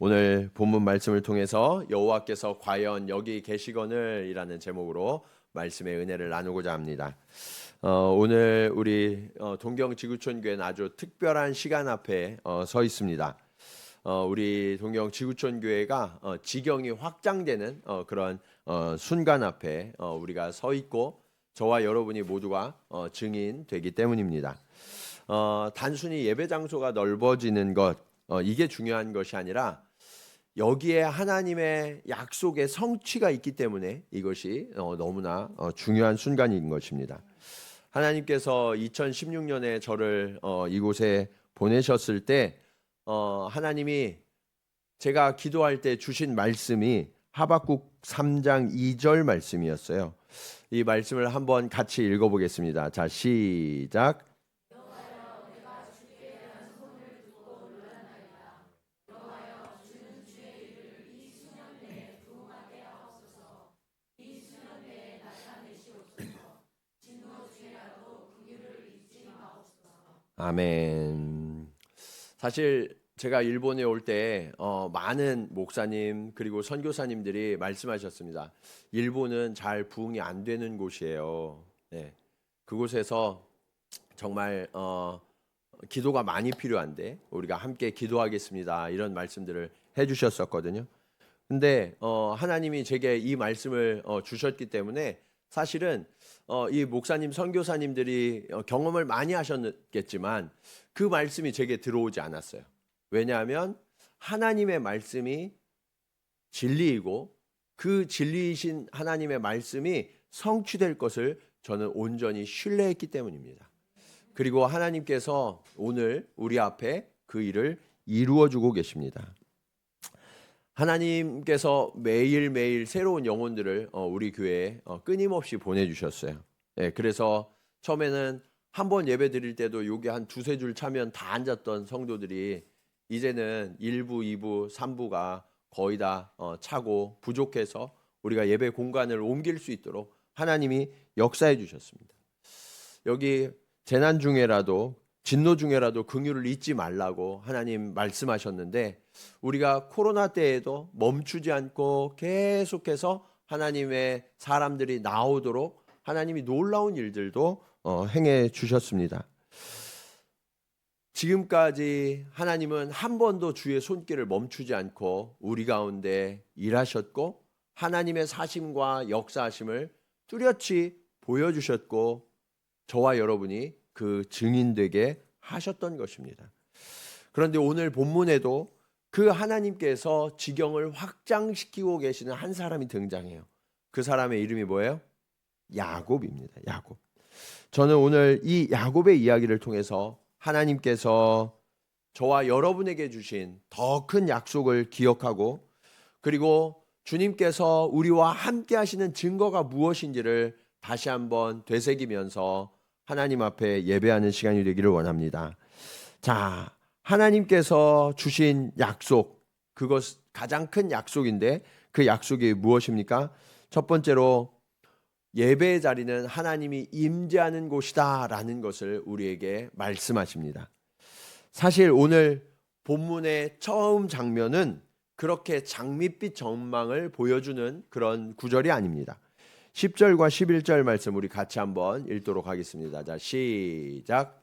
오늘 본문 말씀을 통해서 여호와께서 과연 여기 계시거늘이라는 제목으로 말씀의 은혜를 나누고자 합니다. 오늘 우리 동경지구촌교회는 아주 특별한 시간 앞에 서 있습니다. 우리 동경지구촌교회가 지경이 확장되는 그런 순간 앞에 우리가 서 있고 저와 여러분이 모두가 증인되기 때문입니다. 단순히 예배 장소가 넓어지는 것 이게 중요한 것이 아니라 여기에 하나님의 약속의 성취가 있기 때문에 이것이 너무나 중요한 순간인 것입니다. 하나님께서 2016년에 저를 이곳에 보내셨을 때 하나님이 제가 기도할 때 주신 말씀이 하박국 3장 2절 말씀이었어요. 이 말씀을 한번 같이 읽어보겠습니다. 자, 시작. 아멘. 사실 제가 일본에 올 때 많은 목사님 그리고 선교사님들이 말씀하셨습니다. 일본은 잘 부흥이 안 되는 곳이에요. 네. 그곳에서 정말 기도가 많이 필요한데 우리가 함께 기도하겠습니다. 이런 말씀들을 해주셨었거든요. 근데 하나님이 제게 이 말씀을 주셨기 때문에 사실은 이 목사님 선교사님들이 경험을 많이 하셨겠지만 그 말씀이 제게 들어오지 않았어요. 왜냐하면 하나님의 말씀이 진리이고 그 진리이신 하나님의 말씀이 성취될 것을 저는 온전히 신뢰했기 때문입니다. 그리고 하나님께서 오늘 우리 앞에 그 일을 이루어주고 계십니다. 하나님께서 매일매일 새로운 영혼들을 우리 교회에 끊임없이 보내주셨어요. 그래서 처음에는 한 번 예배 드릴 때도 여기 한 두세 줄 차면 다 앉았던 성도들이 이제는 1부, 2부, 3부가 거의 다 차고 부족해서 우리가 예배 공간을 옮길 수 있도록 하나님이 역사해 주셨습니다. 여기 재난 중에라도 진노 중에라도 긍휼을 잊지 말라고 하나님 말씀하셨는데 우리가 코로나 때에도 멈추지 않고 계속해서 하나님의 사람들이 나오도록 하나님이 놀라운 일들도 행해 주셨습니다. 지금까지 하나님은 한 번도 주의 손길을 멈추지 않고 우리 가운데 일하셨고 하나님의 사심과 역사하심을 뚜렷이 보여주셨고 저와 여러분이 그 증인되게 하셨던 것입니다. 그런데 오늘 본문에도 그 하나님께서 지경을 확장시키고 계시는 한 사람이 등장해요. 그 사람의 이름이 뭐예요? 야곱입니다. 야곱. 저는 오늘 이 야곱의 이야기를 통해서 하나님께서 저와 여러분에게 주신 더 큰 약속을 기억하고 그리고 주님께서 우리와 함께 하시는 증거가 무엇인지를 다시 한번 되새기면서 하나님 앞에 예배하는 시간이 되기를 원합니다. 자, 하나님께서 주신 약속, 그것 가장 큰 약속인데 그 약속이 무엇입니까? 첫 번째로 예배의 자리는 하나님이 임재하는 곳이다라는 것을 우리에게 말씀하십니다. 사실 오늘 본문의 처음 장면은 그렇게 장밋빛 전망을 보여주는 그런 구절이 아닙니다. 10절과 11절 말씀 우리 같이 한번 읽도록 하겠습니다. 자, 시작.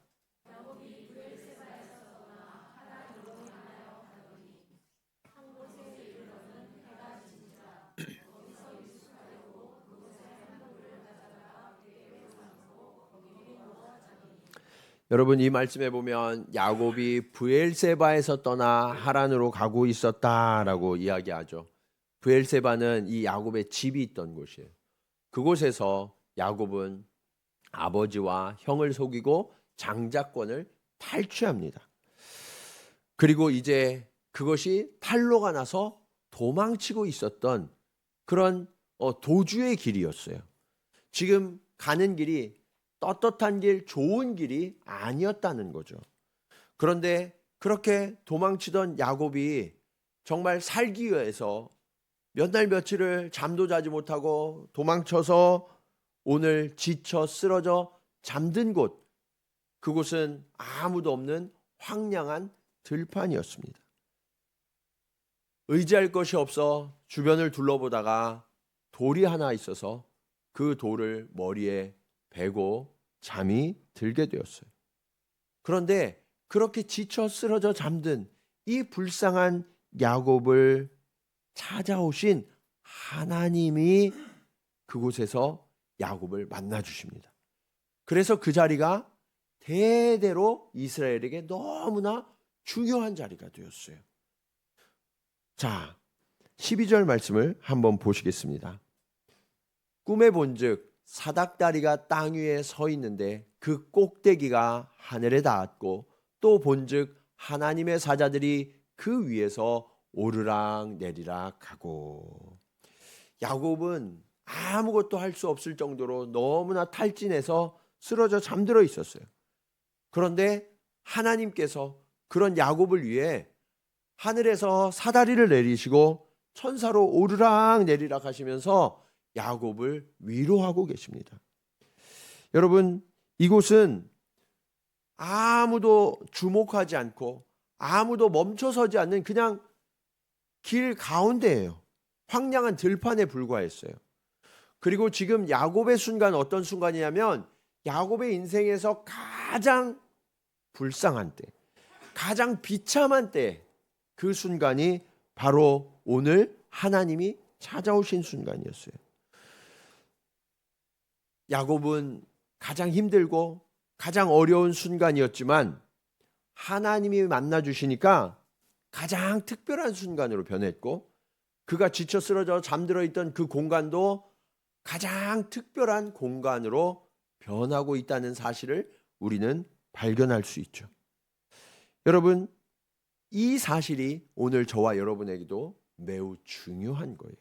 여러분 이 말씀에 보면 야곱이 브엘세바에서 떠나 하란으로 가고 있었다라고 이야기하죠. 브엘세바는 이 야곱의 집이 있던 곳이에요. 그곳에서 야곱은 아버지와 형을 속이고 장자권을 탈취합니다. 그리고 이제 그것이 탄로가 나서 도망치고 있었던 그런 도주의 길이었어요. 지금 가는 길이 떳떳한 길, 좋은 길이 아니었다는 거죠. 그런데 그렇게 도망치던 야곱이 정말 살기 위해서 몇 날 며칠을 잠도 자지 못하고 도망쳐서 오늘 지쳐 쓰러져 잠든 곳, 그곳은 아무도 없는 황량한 들판이었습니다. 의지할 것이 없어 주변을 둘러보다가 돌이 하나 있어서 그 돌을 머리에 베고 잠이 들게 되었어요. 그런데 그렇게 지쳐 쓰러져 잠든 이 불쌍한 야곱을 찾아오신 하나님이 그곳에서 야곱을 만나 주십니다. 그래서 그 자리가 대대로 이스라엘에게 너무나 중요한 자리가 되었어요. 자, 12절 말씀을 한번 보시겠습니다. 꿈에 본즉 사닥다리가 땅 위에 서 있는데 그 꼭대기가 하늘에 닿았고 또 본즉 하나님의 사자들이 그 위에서 오르락 내리락 하고. 야곱은 아무것도 할 수 없을 정도로 너무나 탈진해서 쓰러져 잠들어 있었어요. 그런데 하나님께서 그런 야곱을 위해 하늘에서 사다리를 내리시고 천사로 오르락 내리락 하시면서 야곱을 위로하고 계십니다. 여러분, 이곳은 아무도 주목하지 않고 아무도 멈춰서지 않는 그냥 길 가운데예요. 황량한 들판에 불과했어요. 그리고 지금 야곱의 순간 어떤 순간이냐면 야곱의 인생에서 가장 불쌍한 때, 가장 비참한 때, 그 순간이 바로 오늘 하나님이 찾아오신 순간이었어요. 야곱은 가장 힘들고 가장 어려운 순간이었지만 하나님이 만나 주시니까 가장 특별한 순간으로 변했고, 그가 지쳐 쓰러져 잠들어 있던 그 공간도 가장 특별한 공간으로 변하고 있다는 사실을 우리는 발견할 수 있죠. 여러분, 이 사실이 오늘 저와 여러분에게도 매우 중요한 거예요.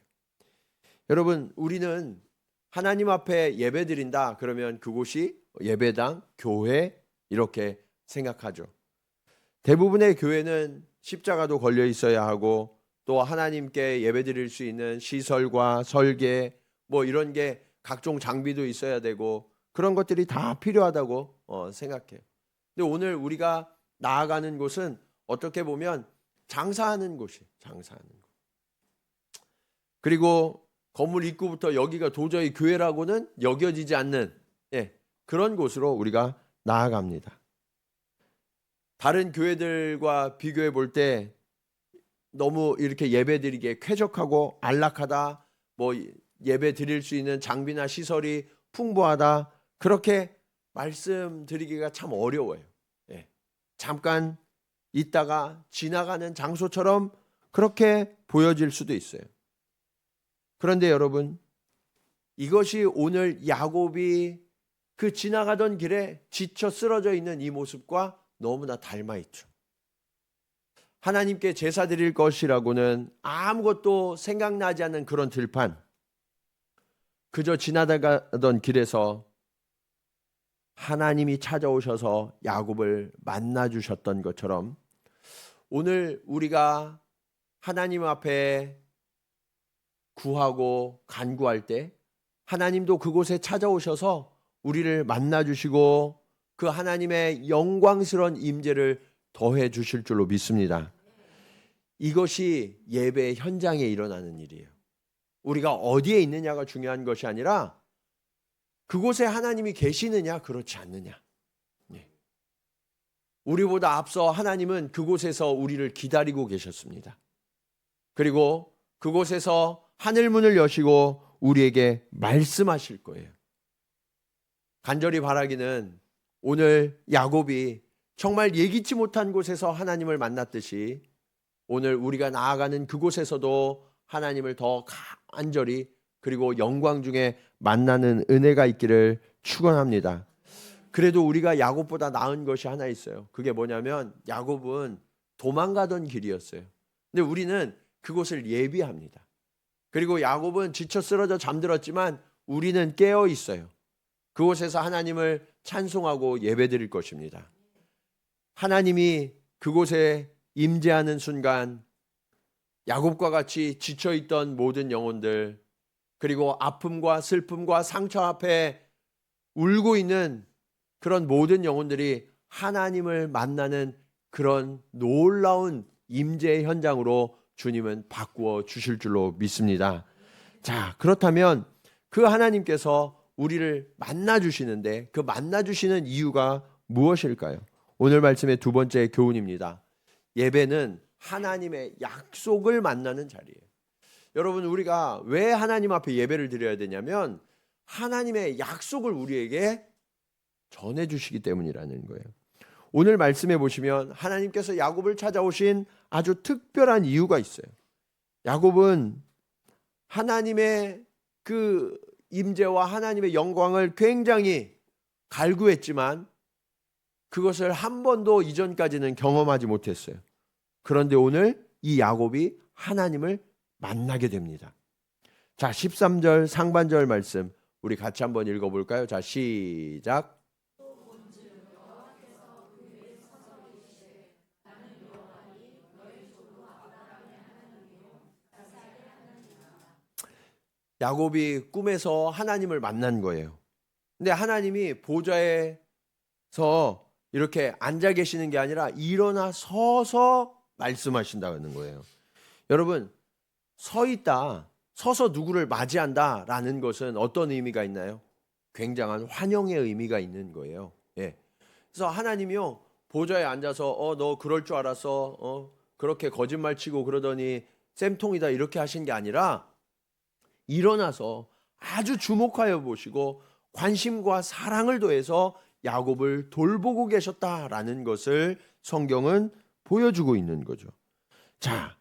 여러분, 우리는 하나님 앞에 예배드린다 그러면 그곳이 예배당, 교회 이렇게 생각하죠. 대부분의 교회는 십자가도 걸려 있어야 하고 또 하나님께 예배드릴 수 있는 시설과 설계 뭐 이런 게 각종 장비도 있어야 되고 그런 것들이 다 필요하다고 생각해요. 근데 오늘 우리가 나아가는 곳은 어떻게 보면 장사하는 곳이에요. 장사하는 곳. 그리고 건물 입구부터 여기가 도저히 교회라고는 여겨지지 않는 그런 곳으로 우리가 나아갑니다. 다른 교회들과 비교해 볼 때 너무 이렇게 예배드리기에 쾌적하고 안락하다, 뭐 예배 드릴 수 있는 장비나 시설이 풍부하다, 그렇게 말씀드리기가 참 어려워요. 잠깐 있다가 지나가는 장소처럼 그렇게 보여질 수도 있어요. 그런데 여러분, 이것이 오늘 야곱이 그 지나가던 길에 지쳐 쓰러져 있는 이 모습과 너무나 닮아 있죠. 하나님께 제사 드릴 것이라고는 아무것도 생각나지 않는 그런 들판, 그저 지나가던 길에서 하나님이 찾아오셔서 야곱을 만나주셨던 것처럼 오늘 우리가 하나님 앞에 구하고 간구할 때 하나님도 그곳에 찾아오셔서 우리를 만나주시고 그 하나님의 영광스러운 임재를 더해 주실 줄로 믿습니다. 이것이 예배 현장에 일어나는 일이에요. 우리가 어디에 있느냐가 중요한 것이 아니라 그곳에 하나님이 계시느냐 그렇지 않느냐. 우리보다 앞서 하나님은 그곳에서 우리를 기다리고 계셨습니다. 그리고 그곳에서 하늘문을 여시고 우리에게 말씀하실 거예요. 간절히 바라기는 오늘 야곱이 정말 예기치 못한 곳에서 하나님을 만났듯이 오늘 우리가 나아가는 그곳에서도 하나님을 더 간절히 그리고 영광 중에 만나는 은혜가 있기를 축원합니다. 그래도 우리가 야곱보다 나은 것이 하나 있어요. 그게 뭐냐면 야곱은 도망가던 길이었어요. 근데 우리는 그곳을 예비합니다. 그리고 야곱은 지쳐 쓰러져 잠들었지만 우리는 깨어 있어요. 그곳에서 하나님을 찬송하고 예배드릴 것입니다. 하나님이 그곳에 임재하는 순간 야곱과 같이 지쳐있던 모든 영혼들, 그리고 아픔과 슬픔과 상처 앞에 울고 있는 그런 모든 영혼들이 하나님을 만나는 그런 놀라운 임재의 현장으로 주님은 바꾸어 주실 줄로 믿습니다. 자, 그렇다면 그 하나님께서 우리를 만나 주시는데 그 만나 주시는 이유가 무엇일까요? 오늘 말씀의 두 번째 교훈입니다. 예배는 하나님의 약속을 만나는 자리예요. 여러분, 우리가 왜 하나님 앞에 예배를 드려야 되냐면 하나님의 약속을 우리에게 전해 주시기 때문이라는 거예요. 오늘 말씀해 보시면 하나님께서 야곱을 찾아오신 아주 특별한 이유가 있어요. 야곱은 하나님의 그 임재와 하나님의 영광을 굉장히 갈구했지만 그것을 한 번도 이전까지는 경험하지 못했어요. 그런데 오늘 이 야곱이 하나님을 만나게 됩니다. 자, 13절 상반절 말씀 우리 같이 한번 읽어볼까요? 자, 시작. 야곱이 꿈에서 하나님을 만난 거예요. 근데 하나님이 보좌에서 이렇게 앉아 계시는 게 아니라 일어나 서서 말씀하신다는 거예요. 여러분, 서 있다, 서서 누구를 맞이한다라는 것은 어떤 의미가 있나요? 굉장한 환영의 의미가 있는 거예요. 예. 그래서 하나님이요, 보좌에 앉아서 너 그럴 줄 알았어, 그렇게 거짓말 치고 그러더니 쌤통이다 이렇게 하신 게 아니라 일어나서 아주 주목하여 보시고 관심과 사랑을 더해서 야곱을 돌보고 계셨다라는 것을 성경은 보여주고 있는 거죠. 자,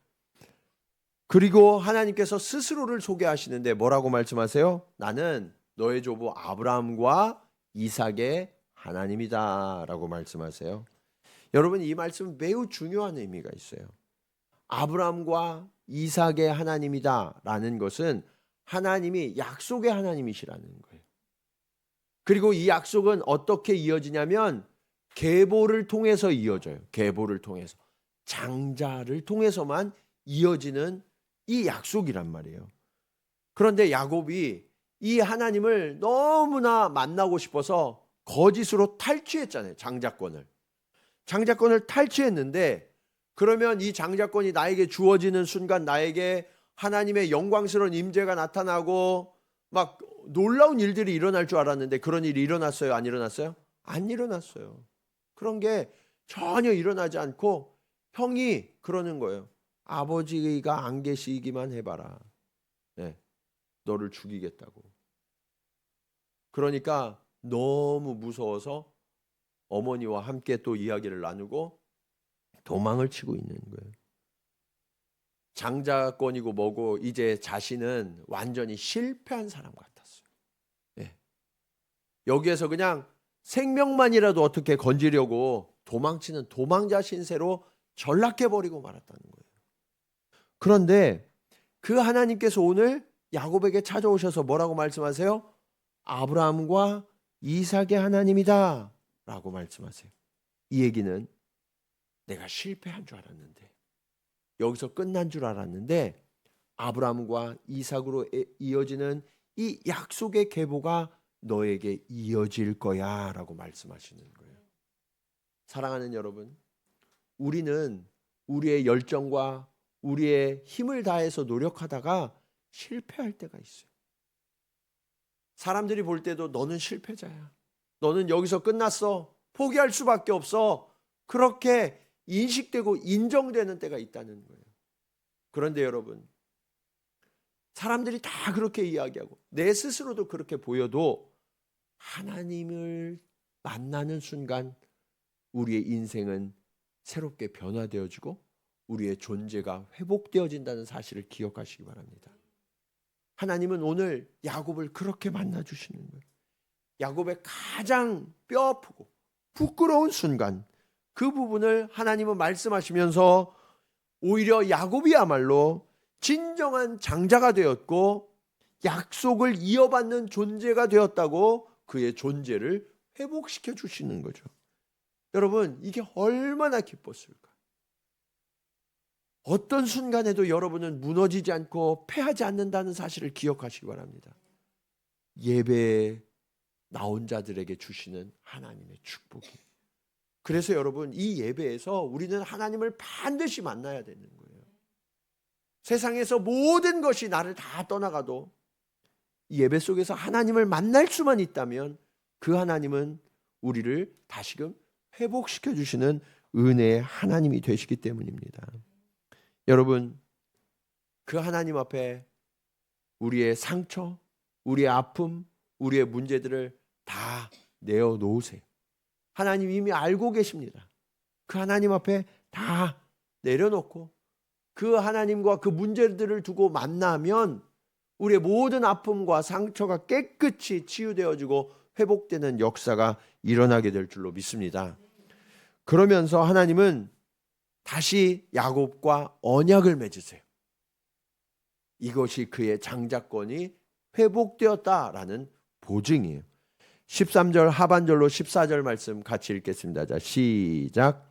그리고 하나님께서 스스로를 소개하시는데 뭐라고 말씀하세요? 나는 너의 조부 아브라함과 이삭의 하나님이다 라고 말씀하세요. 여러분, 이 말씀 매우 중요한 의미가 있어요. 아브라함과 이삭의 하나님이다 라는 것은 하나님이 약속의 하나님이시라는 거예요. 그리고 이 약속은 어떻게 이어지냐면 계보를 통해서 이어져요. 계보를 통해서. 장자를 통해서만 이어지는 이 약속이란 말이에요. 그런데 야곱이 이 하나님을 너무나 만나고 싶어서 거짓으로 탈취했잖아요. 장자권을 탈취했는데 그러면 이 장자권이 나에게 주어지는 순간 나에게 하나님의 영광스러운 임재가 나타나고 막 놀라운 일들이 일어날 줄 알았는데 그런 일이 일어났어요? 안 일어났어요? 안 일어났어요. 그런 게 전혀 일어나지 않고 형이 그러는 거예요. 아버지가 안 계시기만 해봐라. 네, 너를 죽이겠다고. 그러니까 너무 무서워서 어머니와 함께 또 이야기를 나누고 도망을 치고 있는 거예요. 장자권이고 뭐고 이제 자신은 완전히 실패한 사람 같았어요. 네. 여기에서 그냥 생명만이라도 어떻게 건지려고 도망치는 도망자 신세로 전락해버리고 말았다는 거예요. 그런데 그 하나님께서 오늘 야곱에게 찾아오셔서 뭐라고 말씀하세요? 아브라함과 이삭의 하나님이다 라고 말씀하세요. 이 얘기는 내가 실패한 줄 알았는데 여기서 끝난 줄 알았는데 아브라함과 이삭으로 이어지는 이 약속의 계보가 너에게 이어질 거야 라고 말씀하시는 거예요. 사랑하는 여러분, 우리는 우리의 열정과 우리의 힘을 다해서 노력하다가 실패할 때가 있어요. 사람들이 볼 때도 너는 실패자야. 너는 여기서 끝났어. 포기할 수밖에 없어. 그렇게 인식되고 인정되는 때가 있다는 거예요. 그런데 여러분, 사람들이 다 그렇게 이야기하고 내 스스로도 그렇게 보여도 하나님을 만나는 순간 우리의 인생은 새롭게 변화되어지고 우리의 존재가 회복되어진다는 사실을 기억하시기 바랍니다. 하나님은 오늘 야곱을 그렇게 만나주시는 거예요. 야곱의 가장 뼈아프고 부끄러운 순간 그 부분을 하나님은 말씀하시면서 오히려 야곱이야말로 진정한 장자가 되었고 약속을 이어받는 존재가 되었다고 그의 존재를 회복시켜 주시는 거죠. 여러분, 이게 얼마나 기뻤을까? 어떤 순간에도 여러분은 무너지지 않고 패하지 않는다는 사실을 기억하시기 바랍니다. 예배에 나온 자들에게 주시는 하나님의 축복이. 그래서 여러분, 이 예배에서 우리는 하나님을 반드시 만나야 되는 거예요. 세상에서 모든 것이 나를 다 떠나가도 이 예배 속에서 하나님을 만날 수만 있다면 그 하나님은 우리를 다시금 회복시켜 주시는 은혜의 하나님이 되시기 때문입니다. 여러분, 그 하나님 앞에 우리의 상처, 우리의 아픔, 우리의 문제들을 다 내어놓으세요. 하나님 이미 알고 계십니다. 그 하나님 앞에 다 내려놓고 그 하나님과 그 문제들을 두고 만나면 우리의 모든 아픔과 상처가 깨끗이 치유되어지고 회복되는 역사가 일어나게 될 줄로 믿습니다. 그러면서 하나님은 다시 야곱과 언약을 맺으세요. 이것이 그의 장자권이 회복되었다라는 보증이에요. 13절 하반절로 14절 말씀 같이 읽겠습니다. 자, 시작.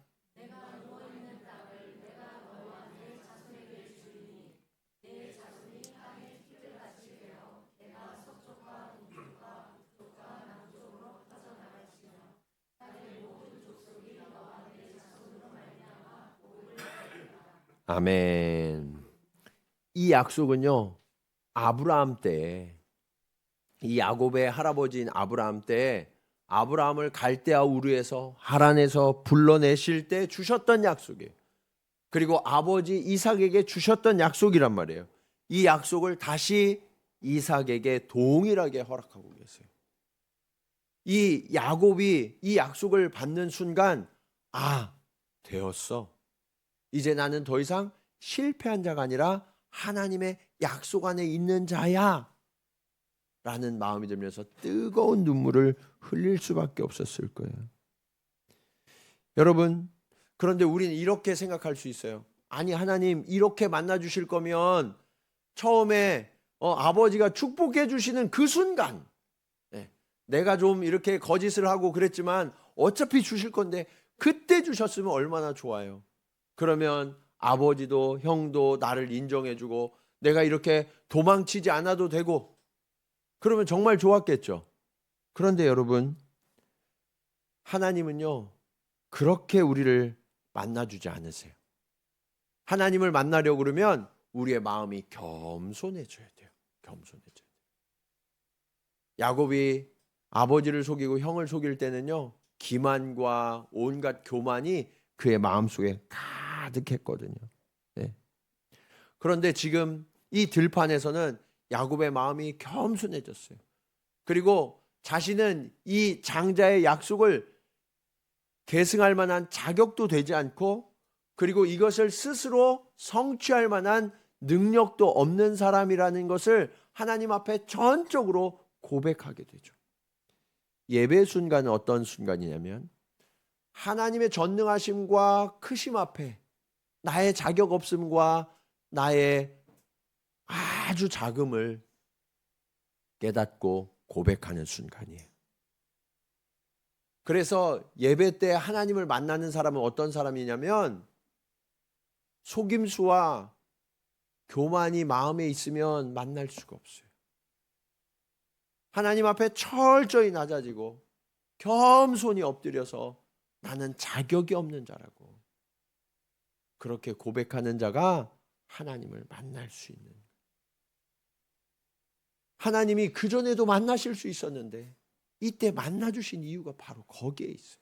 아멘. 이 약속은요, 아브라함 때, 이 야곱의 할아버지인 아브라함 때 아브라함을 갈대아 우르에서 하란에서 불러내실 때 주셨던 약속이에요. 그리고 아버지 이삭에게 주셨던 약속이란 말이에요. 이 약속을 다시 이삭에게 동일하게 허락하고 계세요. 이 야곱이 이 약속을 받는 순간, 아, 되었어. 이제 나는 더 이상 실패한 자가 아니라 하나님의 약속 안에 있는 자야 라는 마음이 들면서 뜨거운 눈물을 흘릴 수밖에 없었을 거예요. 여러분, 그런데 우리는 이렇게 생각할 수 있어요. 아니, 하나님 이렇게 만나 주실 거면 처음에 아버지가 축복해 주시는 그 순간, 내가 좀 이렇게 거짓을 하고 그랬지만 어차피 주실 건데 그때 주셨으면 얼마나 좋아요. 그러면 아버지도 형도 나를 인정해주고 내가 이렇게 도망치지 않아도 되고 그러면 정말 좋았겠죠. 그런데 여러분, 하나님은요 그렇게 우리를 만나주지 않으세요. 하나님을 만나려고 그러면 우리의 마음이 겸손해져야 돼요. 겸손해져야 돼요. 야곱이 아버지를 속이고 형을 속일 때는요 기만과 온갖 교만이 그의 마음속에 가득했거든요. 네. 그런데 지금 이 들판에서는 야곱의 마음이 겸손해졌어요. 그리고 자신은 이 장자의 약속을 계승할 만한 자격도 되지 않고 그리고 이것을 스스로 성취할 만한 능력도 없는 사람이라는 것을 하나님 앞에 전적으로 고백하게 되죠. 예배 순간은 어떤 순간이냐면 하나님의 전능하심과 크심 앞에 나의 자격 없음과 나의 아주 작음을 깨닫고 고백하는 순간이에요. 그래서 예배 때 하나님을 만나는 사람은 어떤 사람이냐면 속임수와 교만이 마음에 있으면 만날 수가 없어요. 하나님 앞에 철저히 낮아지고 겸손히 엎드려서 나는 자격이 없는 자라고 그렇게 고백하는 자가 하나님을 만날 수 있는, 하나님이 그전에도 만나실 수 있었는데 이때 만나주신 이유가 바로 거기에 있어요.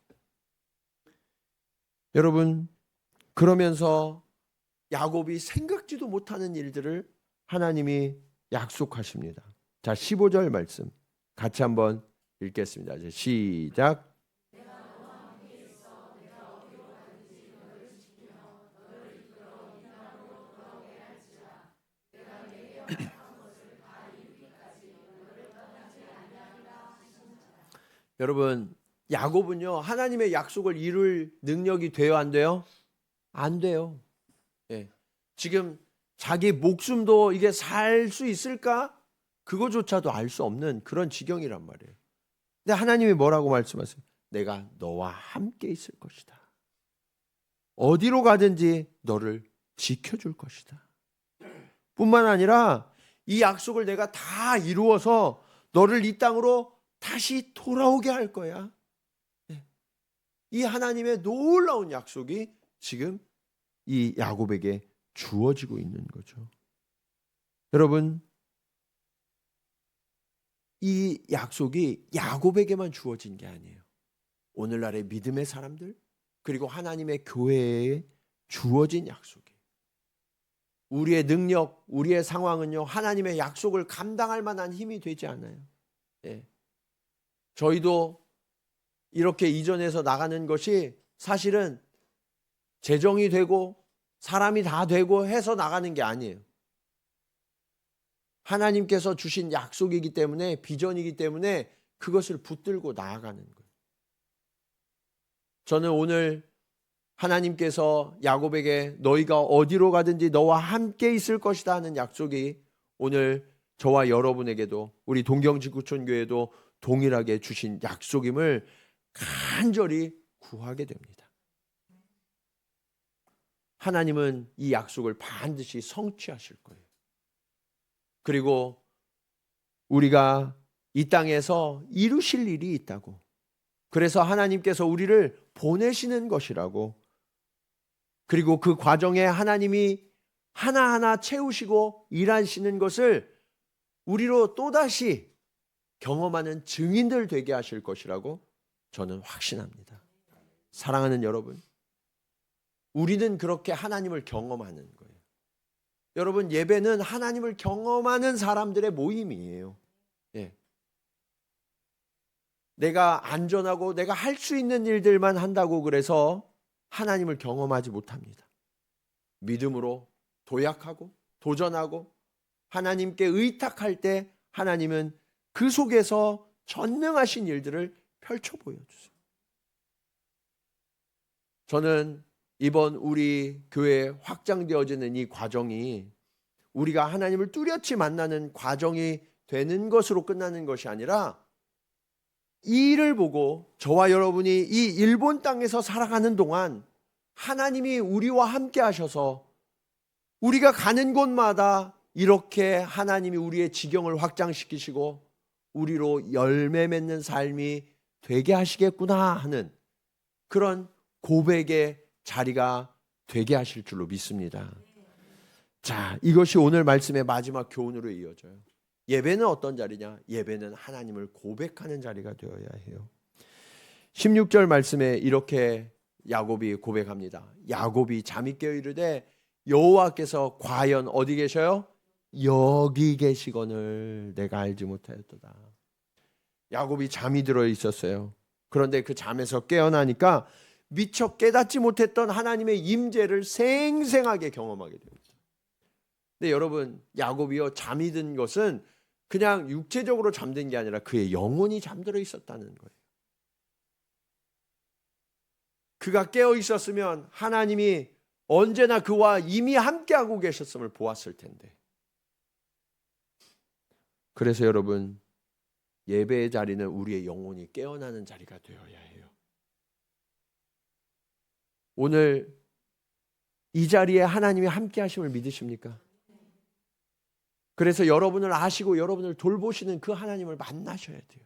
여러분, 그러면서 야곱이 생각지도 못하는 일들을 하나님이 약속하십니다. 자, 15절 말씀 같이 한번 읽겠습니다. 이제 시작. 여러분, 야곱은요 하나님의 약속을 이룰 능력이 돼요, 안 돼요? 안 돼요. 예. 지금 자기 목숨도 이게 살 수 있을까? 그거조차도 알 수 없는 그런 지경이란 말이에요. 근데 하나님이 뭐라고 말씀하세요? 내가 너와 함께 있을 것이다. 어디로 가든지 너를 지켜줄 것이다. 뿐만 아니라 이 약속을 내가 다 이루어서 너를 이 땅으로 다시 돌아오게 할 거야. 이 하나님의 놀라운 약속이 지금 이 야곱에게 주어지고 있는 거죠. 여러분, 이 약속이 야곱에게만 주어진 게 아니에요. 오늘날의 믿음의 사람들, 그리고 하나님의 교회에 주어진 약속이에요. 우리의 능력, 우리의 상황은요, 하나님의 약속을 감당할 만한 힘이 되지 않아요. 예. 저희도 이렇게 이전해서 나가는 것이 사실은 재정이 되고 사람이 다 되고 해서 나가는 게 아니에요. 하나님께서 주신 약속이기 때문에, 비전이기 때문에 그것을 붙들고 나아가는 거예요. 저는 오늘 하나님께서 야곱에게 너희가 어디로 가든지 너와 함께 있을 것이다 하는 약속이 오늘 저와 여러분에게도, 우리 동경지구촌교회도 동일하게 주신 약속임을 간절히 구하게 됩니다. 하나님은 이 약속을 반드시 성취하실 거예요. 그리고 우리가 이 땅에서 이루실 일이 있다고, 그래서 하나님께서 우리를 보내시는 것이라고, 그리고 그 과정에 하나님이 하나하나 채우시고 일하시는 것을 우리로 또다시 경험하는 증인들 되게 하실 것이라고 저는 확신합니다. 사랑하는 여러분, 우리는 그렇게 하나님을 경험하는 거예요. 여러분, 예배는 하나님을 경험하는 사람들의 모임이에요. 예. 내가 안전하고 내가 할 수 있는 일들만 한다고 그래서 하나님을 경험하지 못합니다. 믿음으로 도약하고 도전하고 하나님께 의탁할 때 하나님은 그 속에서 전능하신 일들을 펼쳐 보여주세요. 저는 이번 우리 교회 확장되어지는 이 과정이 우리가 하나님을 뚜렷이 만나는 과정이 되는 것으로 끝나는 것이 아니라, 이 일을 보고 저와 여러분이 이 일본 땅에서 살아가는 동안 하나님이 우리와 함께 하셔서 우리가 가는 곳마다 이렇게 하나님이 우리의 지경을 확장시키시고 우리로 열매 맺는 삶이 되게 하시겠구나 하는 그런 고백의 자리가 되게 하실 줄로 믿습니다. 자, 이것이 오늘 말씀의 마지막 교훈으로 이어져요. 예배는 어떤 자리냐? 예배는 하나님을 고백하는 자리가 되어야 해요. 16절 말씀에 이렇게 야곱이 고백합니다. 야곱이 잠이 깨어 이르되 여호와께서 과연 어디 계셔요? 여기 계시거늘 내가 알지 못하였도다. 야곱이 잠이 들어 있었어요. 그런데 그 잠에서 깨어나니까 미처 깨닫지 못했던 하나님의 임재를 생생하게 경험하게 됩니다. 근데 여러분, 야곱이요, 잠이 든 것은 그냥 육체적으로 잠든 게 아니라 그의 영혼이 잠들어 있었다는 거예요. 그가 깨어 있었으면 하나님이 언제나 그와 이미 함께하고 계셨음을 보았을 텐데. 그래서 여러분, 예배의 자리는 우리의 영혼이 깨어나는 자리가 되어야 해요. 오늘 이 자리에 하나님이 함께하심을 믿으십니까? 그래서 여러분을 아시고 여러분을 돌보시는 그 하나님을 만나셔야 돼요.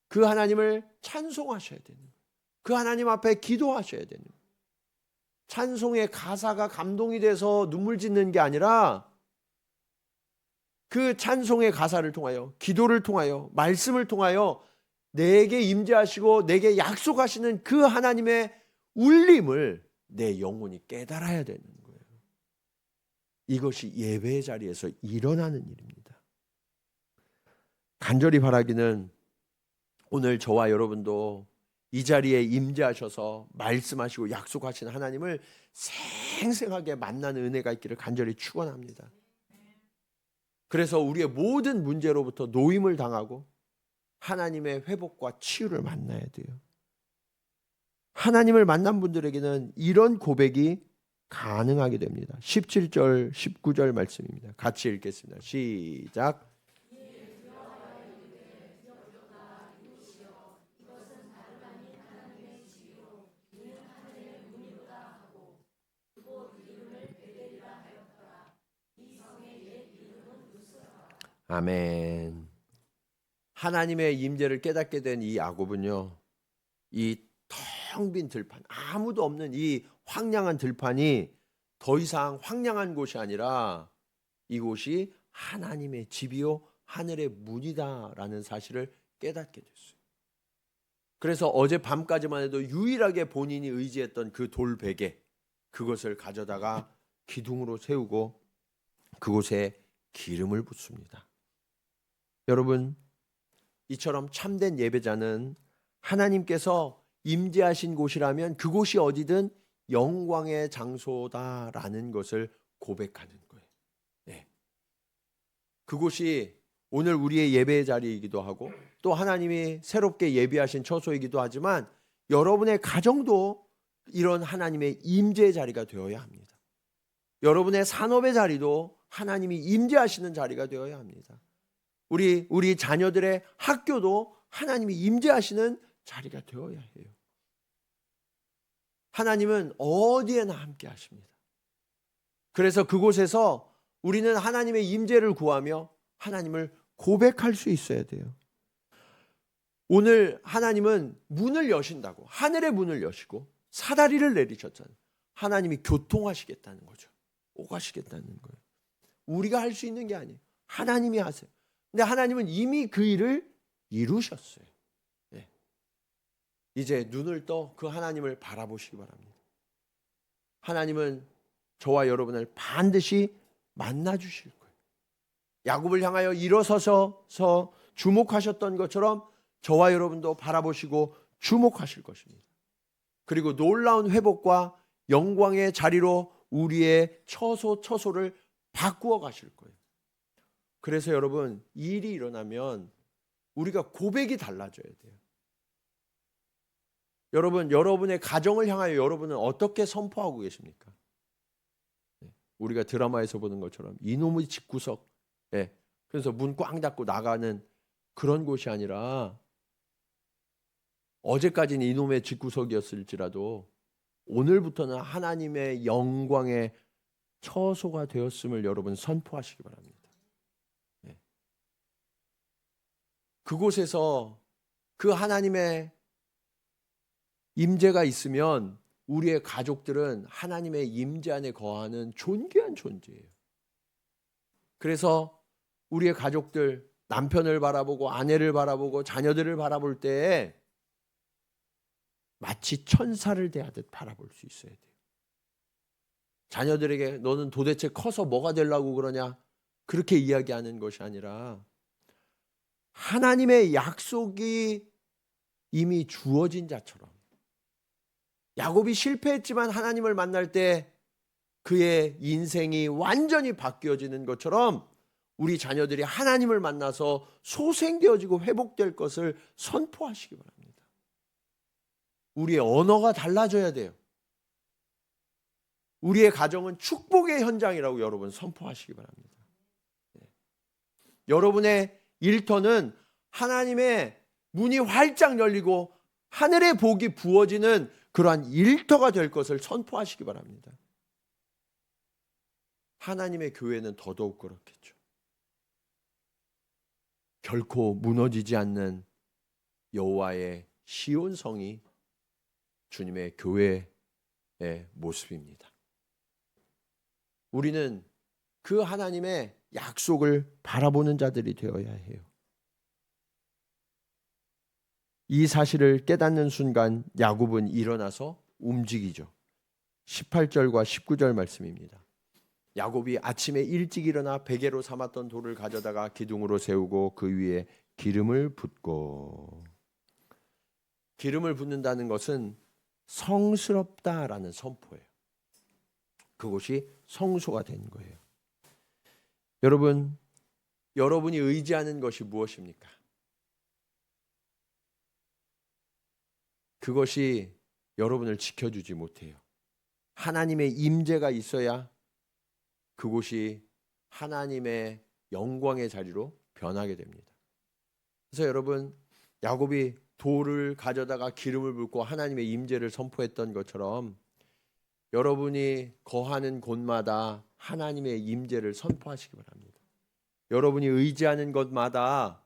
그 하나님을 찬송하셔야 되는 거예요. 그 하나님 앞에 기도하셔야 되는 거예요. 찬송의 가사가 감동이 돼서 눈물 짓는 게 아니라 그 찬송의 가사를 통하여, 기도를 통하여, 말씀을 통하여 내게 임재하시고 내게 약속하시는 그 하나님의 울림을 내 영혼이 깨달아야 되는 거예요. 이것이 예배의 자리에서 일어나는 일입니다. 간절히 바라기는 오늘 저와 여러분도 이 자리에 임재하셔서 말씀하시고 약속하신 하나님을 생생하게 만나는 은혜가 있기를 간절히 축원합니다. 그래서 우리의 모든 문제로부터 노임을 당하고 하나님의 회복과 치유를 만나야 돼요. 하나님을 만난 분들에게는 이런 고백이 가능하게 됩니다. 17절, 19절 말씀입니다. 같이 읽겠습니다. 시작. 아멘. 하나님의 임재를 깨닫게 된 이 야곱은요, 이 텅 빈 들판, 아무도 없는 이 황량한 들판이 더 이상 황량한 곳이 아니라 이곳이 하나님의 집이요 하늘의 문이다라는 사실을 깨닫게 됐어요. 그래서 어제 밤까지만 해도 유일하게 본인이 의지했던 그 돌베개, 그것을 가져다가 기둥으로 세우고 그곳에 기름을 붓습니다. 여러분, 이처럼 참된 예배자는 하나님께서 임재하신 곳이라면 그곳이 어디든 영광의 장소다라는 것을 고백하는 거예요. 네. 그곳이 오늘 우리의 예배의 자리이기도 하고 또 하나님이 새롭게 예비하신 처소이기도 하지만 여러분의 가정도 이런 하나님의 임재의 자리가 되어야 합니다. 여러분의 산업의 자리도 하나님이 임재하시는 자리가 되어야 합니다. 우리 자녀들의 학교도 하나님이 임재하시는 자리가 되어야 해요. 하나님은 어디에나 함께 하십니다. 그래서 그곳에서 우리는 하나님의 임재를 구하며 하나님을 고백할 수 있어야 돼요. 오늘 하나님은 문을 여신다고, 하늘의 문을 여시고 사다리를 내리셨잖아요. 하나님이 교통하시겠다는 거죠. 오가시겠다는 거예요. 우리가 할 수 있는 게 아니에요. 하나님이 하세요. 근데 하나님은 이미 그 일을 이루셨어요. 네. 이제 눈을 떠 그 하나님을 바라보시기 바랍니다. 하나님은 저와 여러분을 반드시 만나 주실 거예요. 야곱을 향하여 일어서서 주목하셨던 것처럼 저와 여러분도 바라보시고 주목하실 것입니다. 그리고 놀라운 회복과 영광의 자리로 우리의 처소를 바꾸어 가실 거예요. 그래서 여러분, 이 일이 일어나면 우리가 고백이 달라져야 돼요. 여러분, 여러분의 가정을 향하여 여러분은 어떻게 선포하고 계십니까? 우리가 드라마에서 보는 것처럼 이놈의 집구석, 그래서 문 꽝 닫고 나가는 그런 곳이 아니라 어제까지는 이놈의 집구석이었을지라도 오늘부터는 하나님의 영광의 처소가 되었음을 여러분 선포하시기 바랍니다. 그곳에서 그 하나님의 임재가 있으면 우리의 가족들은 하나님의 임재 안에 거하는 존귀한 존재예요. 그래서 우리의 가족들, 남편을 바라보고 아내를 바라보고 자녀들을 바라볼 때 마치 천사를 대하듯 바라볼 수 있어야 돼요. 자녀들에게 너는 도대체 커서 뭐가 되려고 그러냐, 그렇게 이야기하는 것이 아니라 하나님의 약속이 이미 주어진 자처럼, 야곱이 실패했지만 하나님을 만날 때 그의 인생이 완전히 바뀌어지는 것처럼 우리 자녀들이 하나님을 만나서 소생되어지고 회복될 것을 선포하시기 바랍니다. 우리의 언어가 달라져야 돼요. 우리의 가정은 축복의 현장이라고 여러분 선포하시기 바랍니다. 여러분의 일터는 하나님의 문이 활짝 열리고 하늘의 복이 부어지는 그러한 일터가 될 것을 선포하시기 바랍니다. 하나님의 교회는 더더욱 그렇겠죠. 결코 무너지지 않는 여호와의 시온 성이 주님의 교회의 모습입니다. 우리는 그 하나님의 약속을 바라보는 자들이 되어야 해요. 이 사실을 깨닫는 순간 야곱은 일어나서 움직이죠. 18절과 19절 말씀입니다. 야곱이 아침에 일찍 일어나 베개로 삼았던 돌을 가져다가 기둥으로 세우고 그 위에 기름을 붓고, 기름을 붓는다는 것은 성스럽다라는 선포예요. 그것이 성소가 된 거예요. 여러분, 여러분이 의지하는 것이 무엇입니까? 그것이 여러분을 지켜주지 못해요. 하나님의 임재가 있어야 그곳이 하나님의 영광의 자리로 변하게 됩니다. 그래서 여러분, 야곱이 돌을 가져다가 기름을 붓고 하나님의 임재를 선포했던 것처럼 여러분이 거하는 곳마다 하나님의 임재를 선포하시기 바랍니다. 여러분이 의지하는 것마다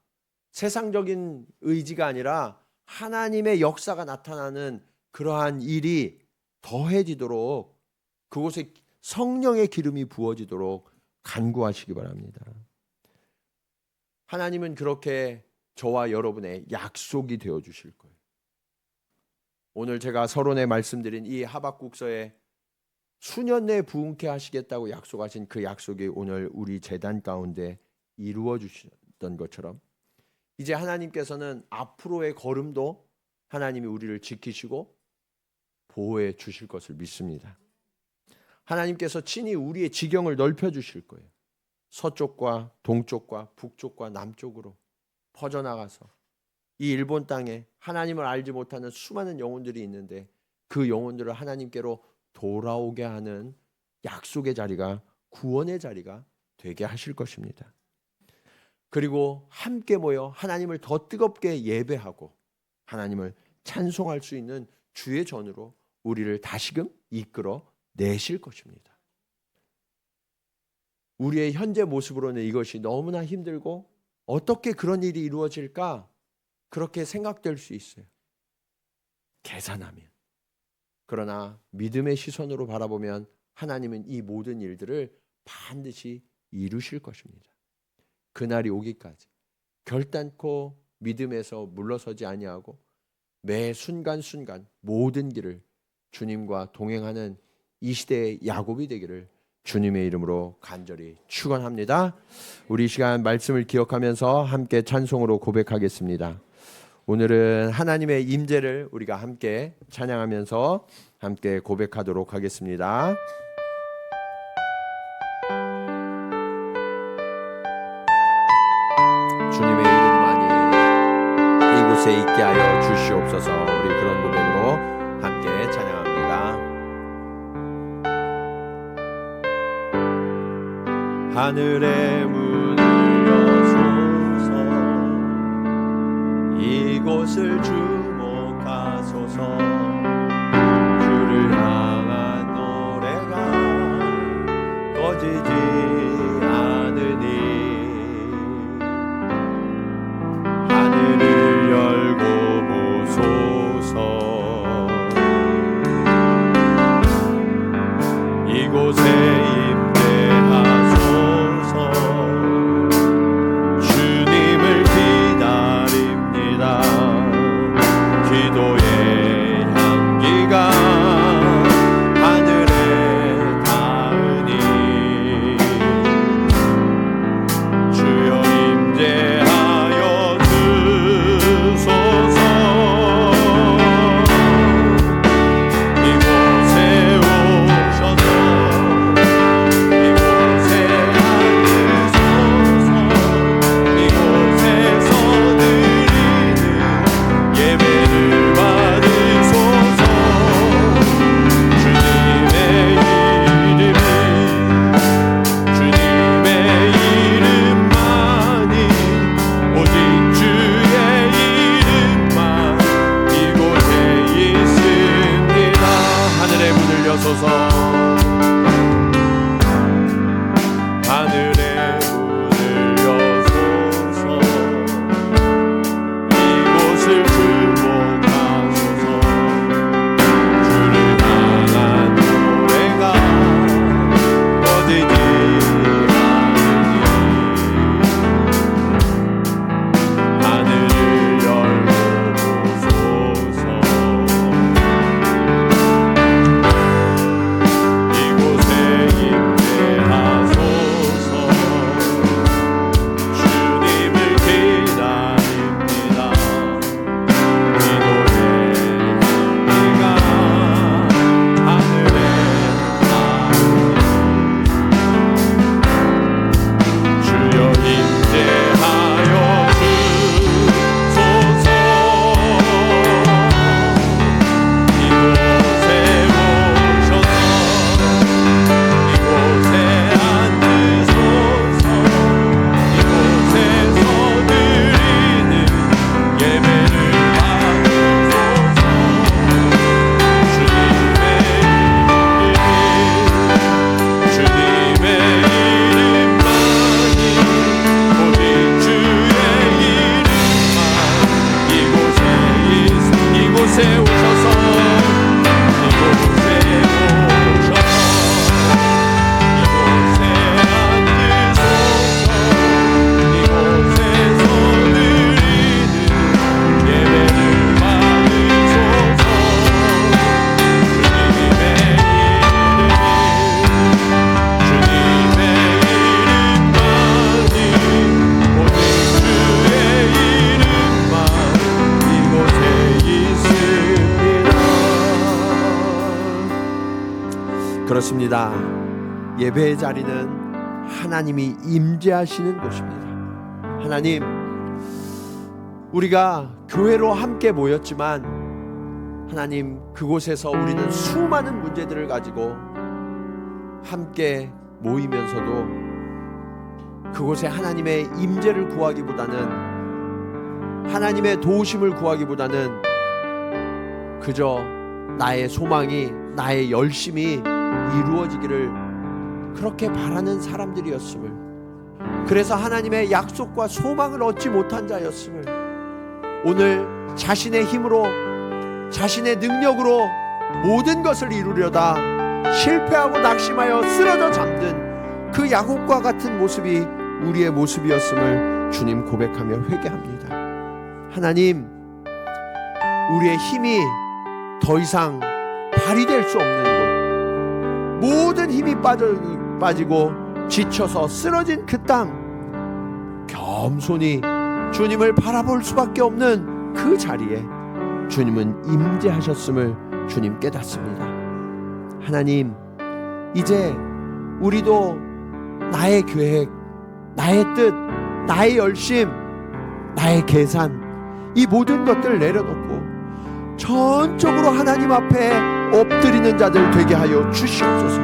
세상적인 의지가 아니라 하나님의 역사가 나타나는 그러한 일이 더해지도록, 그곳에 성령의 기름이 부어지도록 간구하시기 바랍니다. 하나님은 그렇게 저와 여러분의 약속이 되어 주실 거예요. 오늘 제가 서론에 말씀드린 이 하박국서에 수년 내에 부흥케 하시겠다고 약속하신 그 약속이 오늘 우리 재단 가운데 이루어 주셨던 것처럼 이제 하나님께서는 앞으로의 걸음도 하나님이 우리를 지키시고 보호해 주실 것을 믿습니다. 하나님께서 친히 우리의 지경을 넓혀 주실 거예요. 서쪽과 동쪽과 북쪽과 남쪽으로 퍼져나가서 이 일본 땅에 하나님을 알지 못하는 수많은 영혼들이 있는데 그 영혼들을 하나님께로 돌아오게 하는 약속의 자리가, 구원의 자리가 되게 하실 것입니다. 그리고 함께 모여 하나님을 더 뜨겁게 예배하고 하나님을 찬송할 수 있는 주의 전으로 우리를 다시금 이끌어 내실 것입니다. 우리의 현재 모습으로는 이것이 너무나 힘들고 어떻게 그런 일이 이루어질까 그렇게 생각될 수 있어요. 계산하면. 그러나 믿음의 시선으로 바라보면 하나님은 이 모든 일들을 반드시 이루실 것입니다. 그날이 오기까지 결단코 믿음에서 물러서지 아니하고 매 순간순간 모든 길을 주님과 동행하는 이 시대의 야곱이 되기를 주님의 이름으로 간절히 축원합니다. 우리 시간 말씀을 기억하면서 함께 찬송으로 고백하겠습니다. 오늘은 하나님의 임재를 우리가 함께 찬양하면서 함께 고백하도록 하겠습니다. 주님의 이름만이 이곳에 있게 하여 주시옵소서. 우리 그런 고백으로 함께 찬양합니다. 하늘의 문을 여소서 이곳을 주목하소서 주를 향한 노래가 꺼지지 않으니 하늘을 열고 보소서 이곳에 그렇습니다. 예배의 자리는 하나님이 임재하시는 곳입니다. 하나님, 우리가 교회로 함께 모였지만 하나님, 그곳에서 우리는 수많은 문제들을 가지고 함께 모이면서도 그곳에 하나님의 임재를 구하기보다는, 하나님의 도우심을 구하기보다는 그저 나의 소망이, 나의 열심이 이루어지기를 그렇게 바라는 사람들이었음을, 그래서 하나님의 약속과 소망을 얻지 못한 자였음을, 오늘 자신의 힘으로, 자신의 능력으로 모든 것을 이루려다 실패하고 낙심하여 쓰러져 잠든 그 야곱과 같은 모습이 우리의 모습이었음을 주님 고백하며 회개합니다. 하나님, 우리의 힘이 더 이상 발휘될 수 없는 곳, 모든 힘이 빠지고 지쳐서 쓰러진 그 땅, 겸손히 주님을 바라볼 수밖에 없는 그 자리에 주님은 임재하셨음을 주님 깨닫습니다. 하나님, 이제 우리도 나의 계획, 나의 뜻, 나의 열심, 나의 계산, 이 모든 것들을 내려놓고 전적으로 하나님 앞에 엎드리는 자들 되게 하여 주시옵소서.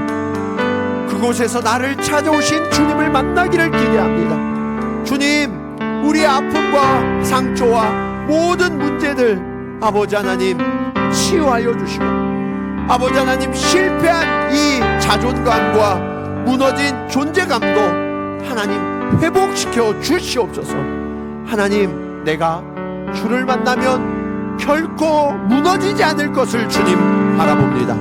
그곳에서 나를 찾아오신 주님을 만나기를 기대합니다. 주님, 우리의 아픔과 상처와 모든 문제들 아버지 하나님 치유하여 주시고, 아버지 하나님 실패한 이 자존감과 무너진 존재감도 하나님 회복시켜 주시옵소서. 하나님, 내가 주를 만나면 결코 무너지지 않을 것을 주님 바라봅니다.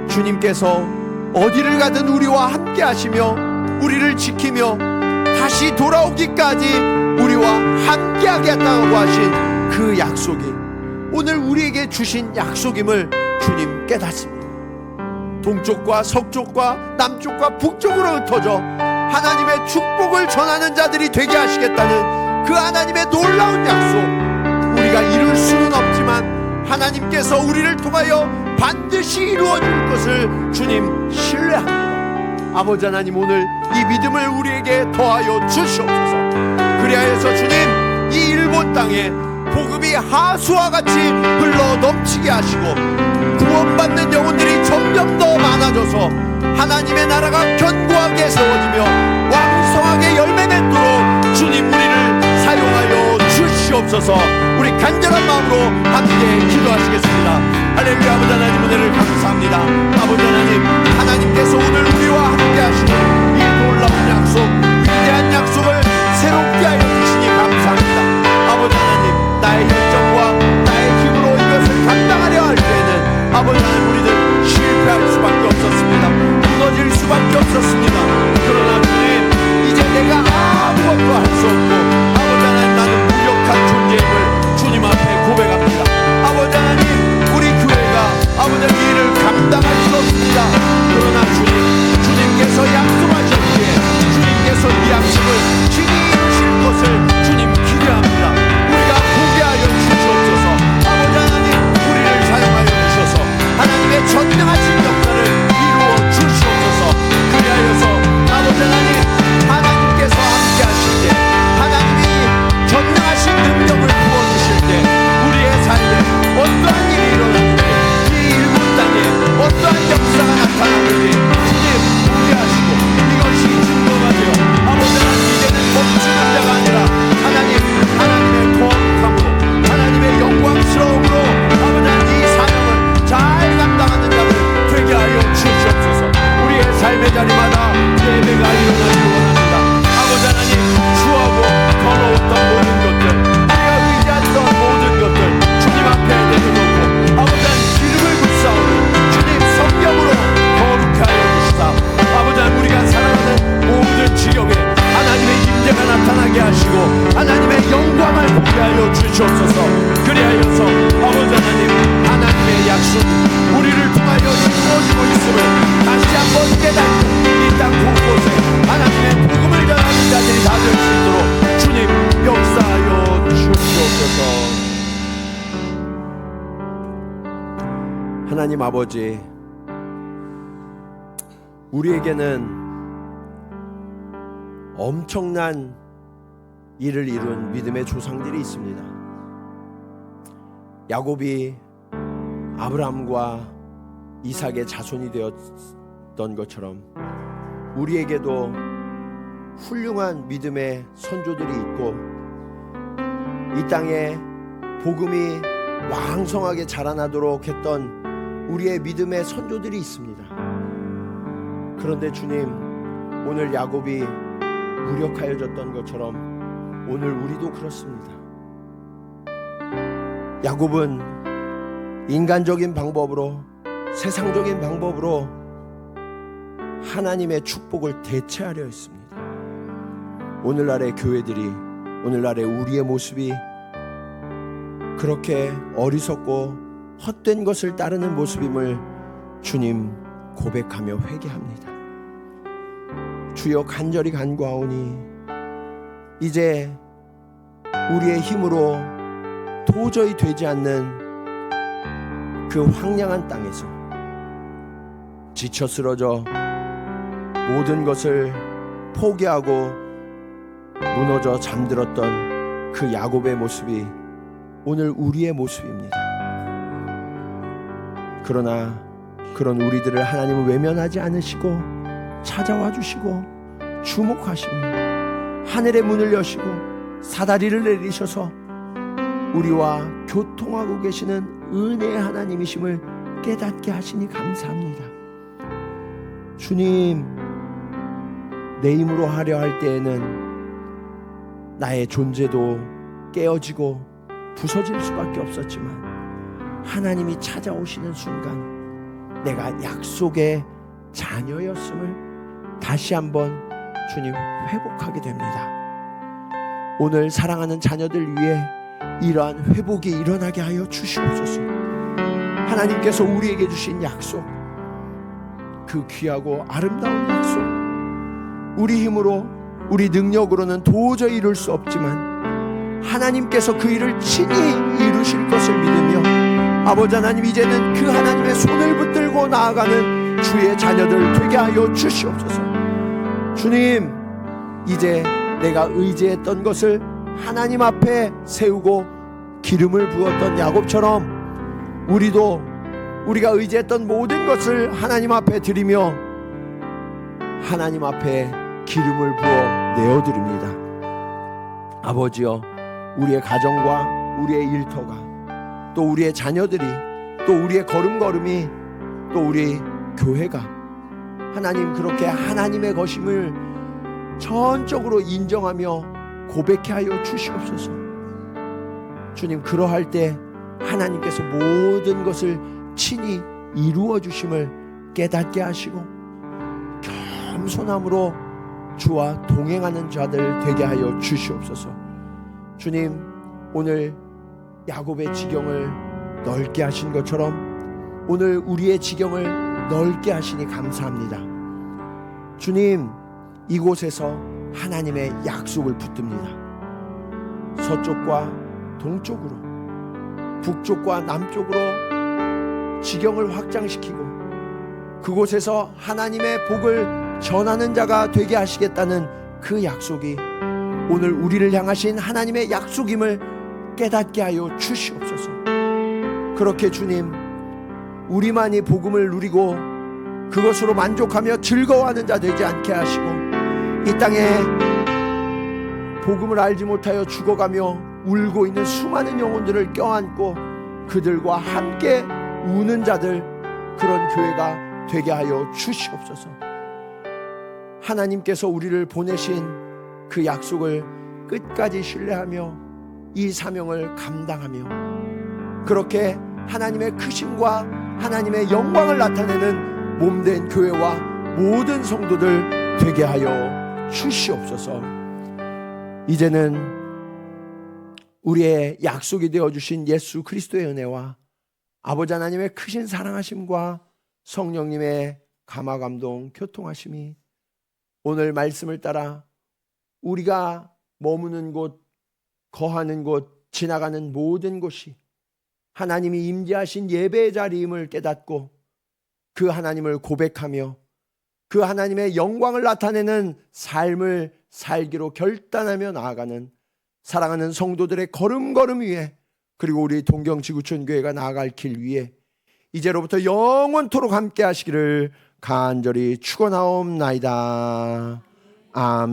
주님께서 어디를 가든 우리와 함께 하시며 우리를 지키며 다시 돌아오기까지 우리와 함께하게 한다고 하신 그 약속이 오늘 우리에게 주신 약속임을 주님 깨닫습니다. 동쪽과 서쪽과 남쪽과 북쪽으로 흩어져 하나님의 축복을 전하는 자들이 되게 하시겠다는 그 하나님의 놀라운 약속, 우리가 이룰 수는 없지만 하나님께서 우리를 통하여 반드시 이루어질 것을 주님 신뢰합니다. 아버지 하나님, 오늘 이 믿음을 우리에게 더하여 주시옵소서. 그리하여서 주님, 이 일본 땅에 복음이 하수와 같이 흘러 넘치게 하시고 구원받는 영혼들이 점점 더 많아져서 하나님의 나라가 견고하게 세워지며 왕성하게 열매 맺도록 주님 우리를 사용하여 주시옵소서. 우리 간절한 마음으로 함께 기도하시겠습니다. 할렐루야. 아버지 하나님, 은혜를 감사합니다. 아버지 하나님, 하나님께서 오늘 우리와 함께 하시는 이 놀라운 약속, 위대한 약속을 새롭게 하여 주시니 감사합니다. 아버지 하나님, 나의 열정과 나의 힘으로 이것을 감당하려 할 때에는 아버지 하나님, 우리는 실패할 수밖에 없었습니다. 무너질 수밖에 없었습니다. 그러나 주님, 이제 내가 아무것도 할 수 없고 아버지 하나님, 나는 무력한 존재임을 주님 앞에 고백합니다. 아버지 하나님, 우리 교회가 아버지 이 일을 감당할 수 없습니다. 그러나 주님께서 약속하셨기에 주님께서 이 약속을 친히 이루실 것을 주님 기대합니다. 우리가 보게 하여 주시옵소서. 아버지 하나님, 우리를 사용하여 주셔서 하나님의 전능하신 역사를 이루어 주시옵소서. 그리하여서 아버지 하나님께서 함께 하실 때, 하나님이 전능하신 능력을 부어주실 때 우리의 삶에 어떠한 일이 일어나는지, 이 일본 땅에 어떠한 역사가 나타나는지 주님 보게 하시고 이것이 증거가 되어 아버지 하나님, 이제는 멈추는 자가 아니라 하나님의 거룩함으로, 하나님의 영광스러움으로 아버지 하나님 이 사명을 잘 감당하는 자들 되게 하여 주시옵소서. 우리의 삶의 자리마다 예배가 일어나기를 원합니다. 아버지 하나님, 주하고 더러웠던 모든 것들, 우리가 의지했던 모든 것들 주님 앞에 내려놓고 아버지 하나님 기름을 붓사오니 주님 성령으로 거룩하여 주시사 아버지 하나님, 우리가 살아가는 모든 지역에 하나님의 임재가 나타나게 하시고 하나님의 영광을 보게 하여 주시옵소서. 그리하여서 아버지 하나님의 약속이 우리를 통하여 이루어지고 있음을 다시 한번 깨닫고 이 땅 곳곳에 하나님의 복음을 전하는 자들이 다 될 수 있도록 주님 역사하여 주시옵소서. 하나님 아버지, 우리에게는 엄청난 일을 이룬 믿음의 조상들이 있습니다. 야곱이 아브라함과 이삭의 자손이 되었던 것처럼 우리에게도 훌륭한 믿음의 선조들이 있고 이 땅에 복음이 왕성하게 자라나도록 했던 우리의 믿음의 선조들이 있습니다. 그런데 주님, 오늘 야곱이 무력하여졌던 것처럼 오늘 우리도 그렇습니다. 야곱은 인간적인 방법으로, 세상적인 방법으로 하나님의 축복을 대체하려 했습니다. 오늘날의 교회들이, 오늘날의 우리의 모습이 그렇게 어리석고 헛된 것을 따르는 모습임을 주님 고백하며 회개합니다. 주여, 간절히 간구하오니 이제 우리의 힘으로 도저히 되지 않는 그 황량한 땅에서 지쳐 쓰러져 모든 것을 포기하고 무너져 잠들었던 그 야곱의 모습이 오늘 우리의 모습입니다. 그러나 그런 우리들을 하나님은 외면하지 않으시고 찾아와 주시고 주목하시며 하늘의 문을 여시고 사다리를 내리셔서 우리와 교통하고 계시는 은혜의 하나님이심을 깨닫게 하시니 감사합니다. 주님, 내 힘으로 하려 할 때에는 나의 존재도 깨어지고 부서질 수밖에 없었지만 하나님이 찾아오시는 순간 내가 약속의 자녀였음을 다시 한번 주님 회복하게 됩니다. 오늘 사랑하는 자녀들 위해 이러한 회복이 일어나게 하여 주시옵소서. 하나님께서 우리에게 주신 약속, 그 귀하고 아름다운 약속, 우리 힘으로 우리 능력으로는 도저히 이룰 수 없지만 하나님께서 그 일을 친히 이루실 것을 믿으며 아버지 하나님, 이제는 그 하나님의 손을 붙들고 나아가는 주의 자녀들 되게 하여 주시옵소서. 주님, 이제 내가 의지했던 것을 하나님 앞에 세우고 기름을 부었던 야곱처럼 우리가 의지했던 모든 것을 하나님 앞에 드리며 하나님 앞에 기름을 부어 내어드립니다. 아버지여, 우리의 가정과 우리의 일터가, 또 우리의 자녀들이, 또 우리의 걸음걸음이, 또 우리 교회가 하나님 그렇게 하나님의 것임을 전적으로 인정하며 고백해 하여 주시옵소서. 주님, 그러할 때 하나님께서 모든 것을 친히 이루어 주심을 깨닫게 하시고 겸손함으로 주와 동행하는 자들 되게 하여 주시옵소서. 주님, 오늘 야곱의 지경을 넓게 하신 것처럼 오늘 우리의 지경을 넓게 하시니 감사합니다. 주님, 이곳에서 하나님의 약속을 붙듭니다. 서쪽과 동쪽으로, 북쪽과 남쪽으로 지경을 확장시키고 그곳에서 하나님의 복을 전하는 자가 되게 하시겠다는 그 약속이 오늘 우리를 향하신 하나님의 약속임을 깨닫게 하여 주시옵소서. 그렇게 주님, 우리만이 복음을 누리고 그것으로 만족하며 즐거워하는 자 되지 않게 하시고 이 땅에 복음을 알지 못하여 죽어가며 울고 있는 수많은 영혼들을 껴안고 그들과 함께 우는 자들, 그런 교회가 되게 하여 주시옵소서. 하나님께서 우리를 보내신 그 약속을 끝까지 신뢰하며 이 사명을 감당하며 그렇게 하나님의 크심과 하나님의 영광을 나타내는 몸된 교회와 모든 성도들 되게 하여 주시옵소서. 이제는 우리의 약속이 되어주신 예수 그리스도의 은혜와 아버지 하나님의 크신 사랑하심과 성령님의 감화감동 교통하심이 오늘 말씀을 따라 우리가 머무는 곳, 거하는 곳, 지나가는 모든 곳이 하나님이 임재하신 예배의 자리임을 깨닫고 그 하나님을 고백하며 그 하나님의 영광을 나타내는 삶을 살기로 결단하며 나아가는 사랑하는 성도들의 걸음걸음 위에, 그리고 우리 동경지구촌교회가 나아갈 길 위에 이제로부터 영원토록 함께 하시기를 간절히 축원하옵나이다. 아멘.